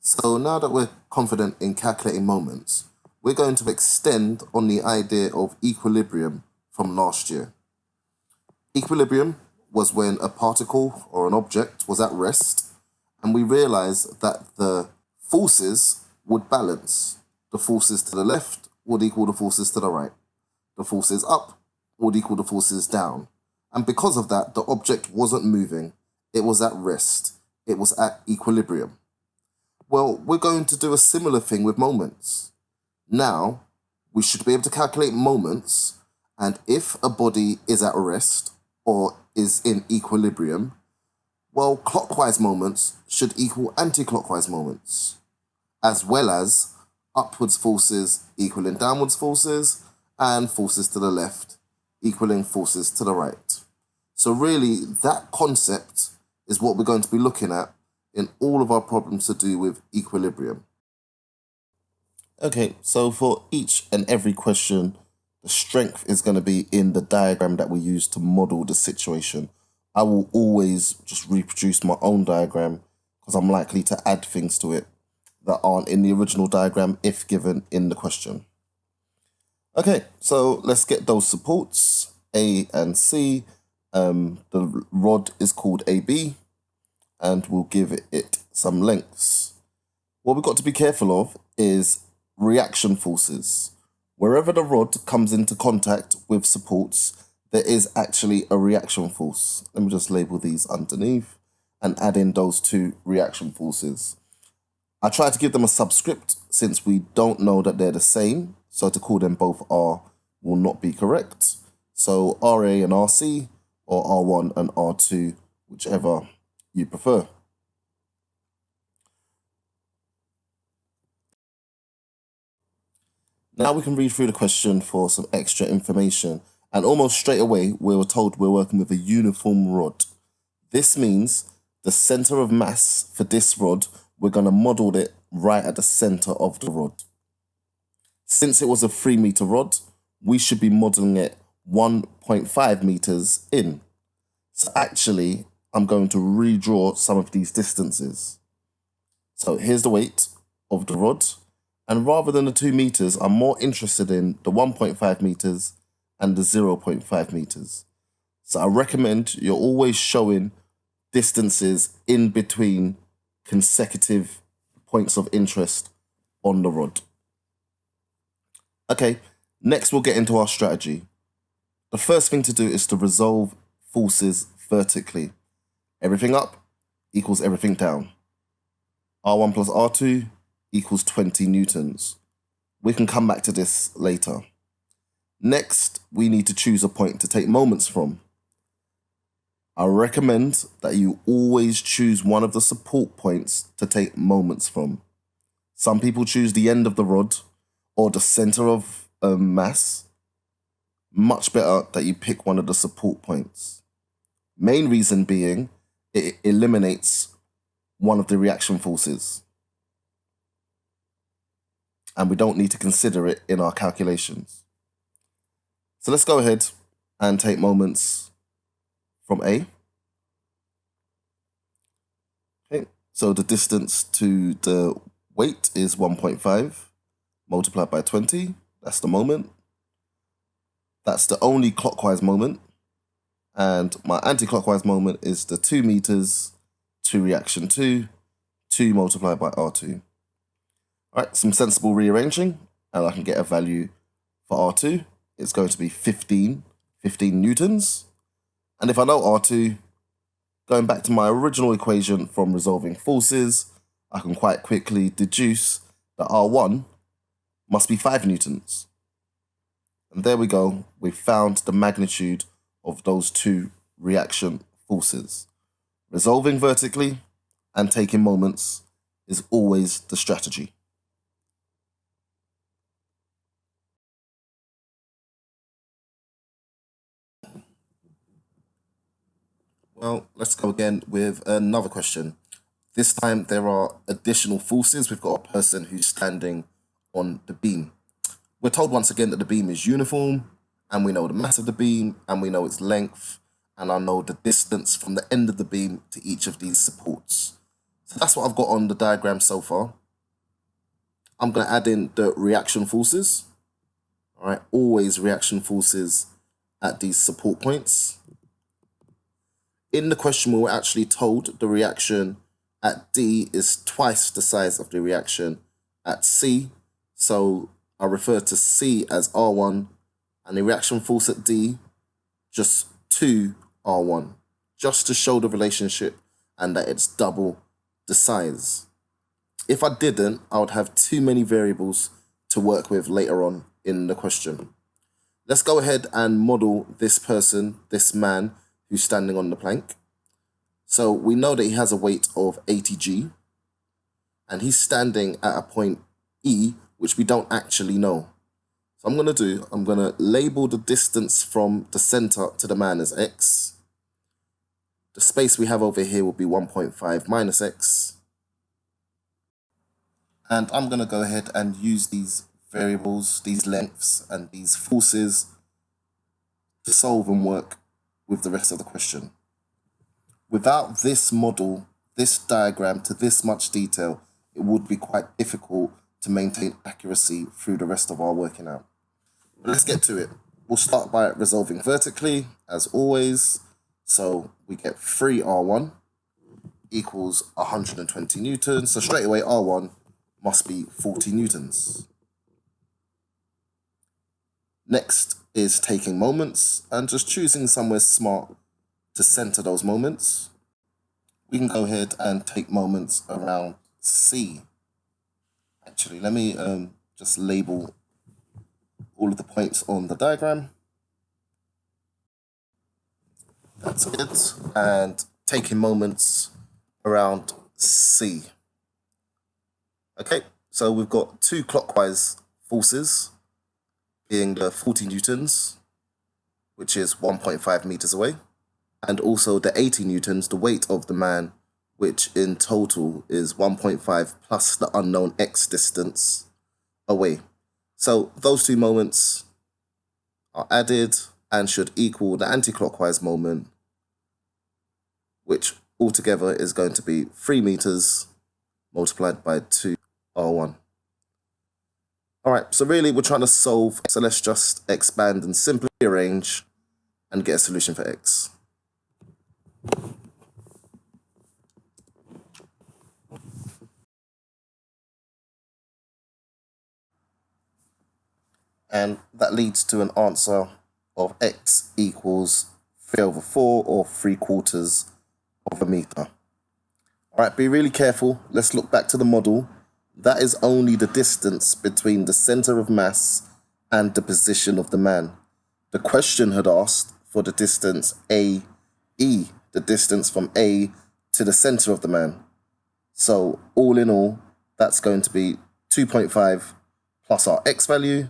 So now that we're confident in calculating moments, we're going to extend on the idea of equilibrium from last year. Equilibrium was when a particle or an object was at rest, and we realized that the forces would balance. The forces to the left would equal the forces to the right. The forces up would equal the forces down. And because of that, the object wasn't moving. It was at rest. It was at equilibrium. Well, we're going to do a similar thing with moments. Now, we should be able to calculate moments, and if a body is at rest or is in equilibrium, well, clockwise moments should equal anti-clockwise moments, as well as upwards forces equaling downwards forces, and forces to the left equaling forces to the right. So really, that concept is what we're going to be looking at in all of our problems to do with equilibrium. Okay, so for each and every question, the strength is going to be in the diagram that we use to model the situation. I will always just reproduce my own diagram because I'm likely to add things to it that aren't in the original diagram if given in the question. Okay, so let's get those supports, A and C. The rod is called AB, and we'll give it some lengths. What we've got to be careful of is reaction forces. Wherever the rod comes into contact with supports, there is actually a reaction force. Let me just label these underneath and add in those two reaction forces. I try to give them a subscript since we don't know that they're the same, so to call them both R will not be correct. So RA and RC, or R1 and R2, whichever you prefer. Now we can read through the question for some extra information, and almost straight away we were told we're working with a uniform rod. This means the center of mass for this rod, we're going to model it right at the center of the rod. Since it was a 3-meter rod, we should be modeling it 1.5 meters in. So actually, I'm going to redraw some of these distances. So here's the weight of the rod. And rather than the 2 meters, I'm more interested in the 1.5 meters and the 0.5 meters. So I recommend you're always showing distances in between consecutive points of interest on the rod. Okay, next we'll get into our strategy. The first thing to do is to resolve forces vertically. Everything up equals everything down. R1 plus R2 equals 20 newtons. We can come back to this later. Next, we need to choose a point to take moments from. I recommend that you always choose one of the support points to take moments from. Some people choose the end of the rod or the center of mass. Much better that you pick one of the support points. Main reason being, it eliminates one of the reaction forces. And we don't need to consider it in our calculations. So let's go ahead and take moments from A. Okay, so the distance to the weight is 1.5 multiplied by 20. That's the moment. That's the only clockwise moment. And my anti-clockwise moment is the 2 meters to reaction 2 multiplied by R2. All right, some sensible rearranging, and I can get a value for R2. It's going to be 15 newtons. And if I know R2, going back to my original equation from resolving forces, I can quite quickly deduce that R1 must be 5 newtons. And there we go, we found the magnitude of those two reaction forces. Resolving vertically and taking moments is always the strategy. Well, let's go again with another question. This time there are additional forces. We've got a person who's standing on the beam. We're told once again that the beam is uniform, and we know the mass of the beam, and we know its length, and I know the distance from the end of the beam to each of these supports. That's what I've got on the diagram so far. I'm going to add in the reaction forces. All right, always reaction forces at these support points. In the question, we were actually told the reaction at D is twice the size of the reaction at C. So I refer to C as R1 and the reaction force at D just 2R1, just to show the relationship and that it's double the size. If I didn't, I would have too many variables to work with later on in the question. Let's go ahead and model this person, this man who's standing on the plank. So we know that he has a weight of 80 G and he's standing at a point E, which we don't actually know. So I'm going to label the distance from the center to the man as X. The space we have over here will be 1.5 minus X. And I'm going to go ahead and use these variables, these lengths, and these forces to solve and work with the rest of the question. Without this model, this diagram to this much detail, it would be quite difficult to maintain accuracy through the rest of our working out. But let's get to it. We'll start by resolving vertically, as always. So we get 3R1 equals 120 newtons. So straight away, R1 must be 40 newtons. Next is taking moments and just choosing somewhere smart to center those moments. We can go ahead and take moments around C. Actually, let me just label all of the points on the diagram. That's good. And taking moments around C. Okay, so we've got two clockwise forces, being the 40 newtons, which is 1.5 meters away, and also the 80 newtons, the weight of the man, which in total is 1.5 plus the unknown X distance away. So those two moments are added and should equal the anti-clockwise moment, which altogether is going to be 3 meters multiplied by 2R1. All right, so really we're trying to solve, so let's just expand and simply arrange and get a solution for X. And that leads to an answer of X equals 3/4 or 3/4 of a meter. All right, be really careful. Let's look back to the model. That is only the distance between the center of mass and the position of the man. The question had asked for the distance AE, the distance from A to the center of the man. So all in all, that's going to be 2.5 plus our X value.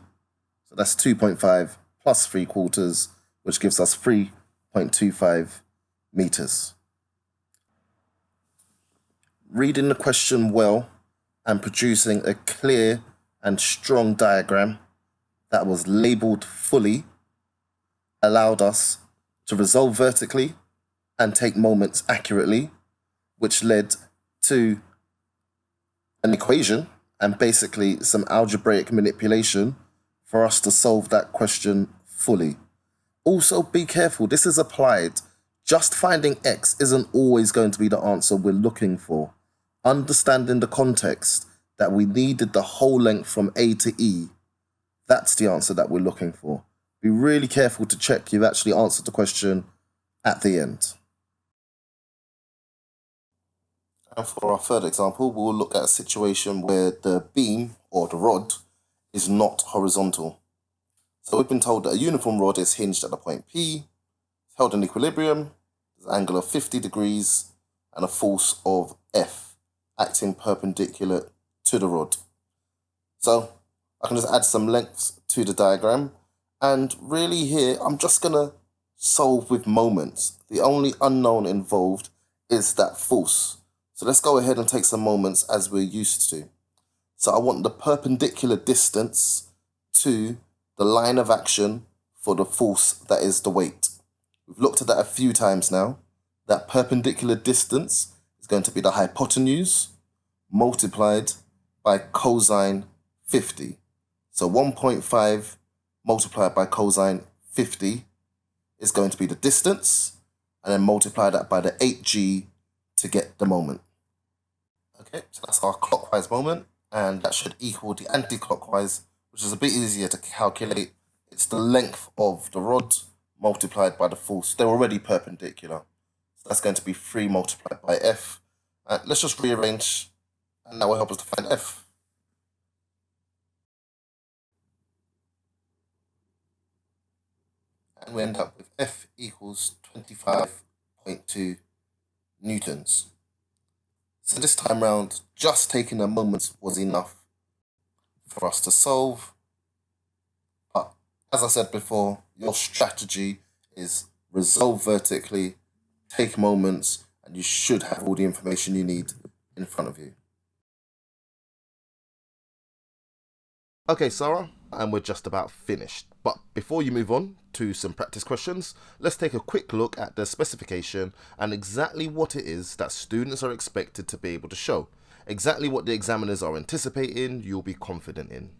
So that's 2.5 plus 3/4, which gives us 3.25 meters. Reading the question well and producing a clear and strong diagram that was labeled fully allowed us to resolve vertically and take moments accurately, which led to an equation and basically some algebraic manipulation for us to solve that question fully. Also, be careful, this is applied. Just finding X isn't always going to be the answer we're looking for. Understanding the context that we needed the whole length from A to E, that's the answer that we're looking for. Be really careful to check you've actually answered the question at the end. And for our third example, we'll look at a situation where the beam or the rod is not horizontal. So we've been told that a uniform rod is hinged at a point P, held in equilibrium, there's an angle of 50 degrees, and a force of F acting perpendicular to the rod. So I can just add some lengths to the diagram, and really here I'm just going to solve with moments. The only unknown involved is that force. So let's go ahead and take some moments as we're used to. So I want the perpendicular distance to the line of action for the force that is the weight. We've looked at that a few times now. That perpendicular distance is going to be the hypotenuse multiplied by cosine 50. So 1.5 multiplied by cosine 50 is going to be the distance, and then multiply that by the 8g to get the moment. Okay, so that's our clockwise moment, and that should equal the anti-clockwise, which is a bit easier to calculate. It's the length of the rod multiplied by the force. They're already perpendicular. So that's going to be 3 multiplied by F. Let's just rearrange, and that will help us to find F. And we end up with F equals 25.2 newtons. So this time round, just taking the moments was enough for us to solve. But as I said before, your strategy is resolve vertically, take moments, and you should have all the information you need in front of you. Okay, Sarah, and we're just about finished. But before you move on to some practice questions, let's take a quick look at the specification and exactly what it is that students are expected to be able to show. Exactly what the examiners are anticipating you'll be confident in.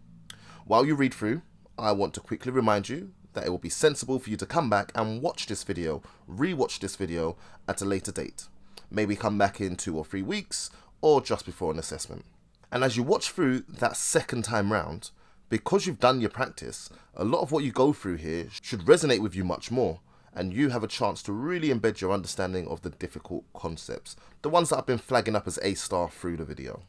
While you read through, I want to quickly remind you that it will be sensible for you to come back and watch this video, re-watch this video at a later date. Maybe come back in 2 or 3 weeks, or just before an assessment. And as you watch through that second time round, because you've done your practice, a lot of what you go through here should resonate with you much more, and you have a chance to really embed your understanding of the difficult concepts, the ones that I've been flagging up as A* through the video.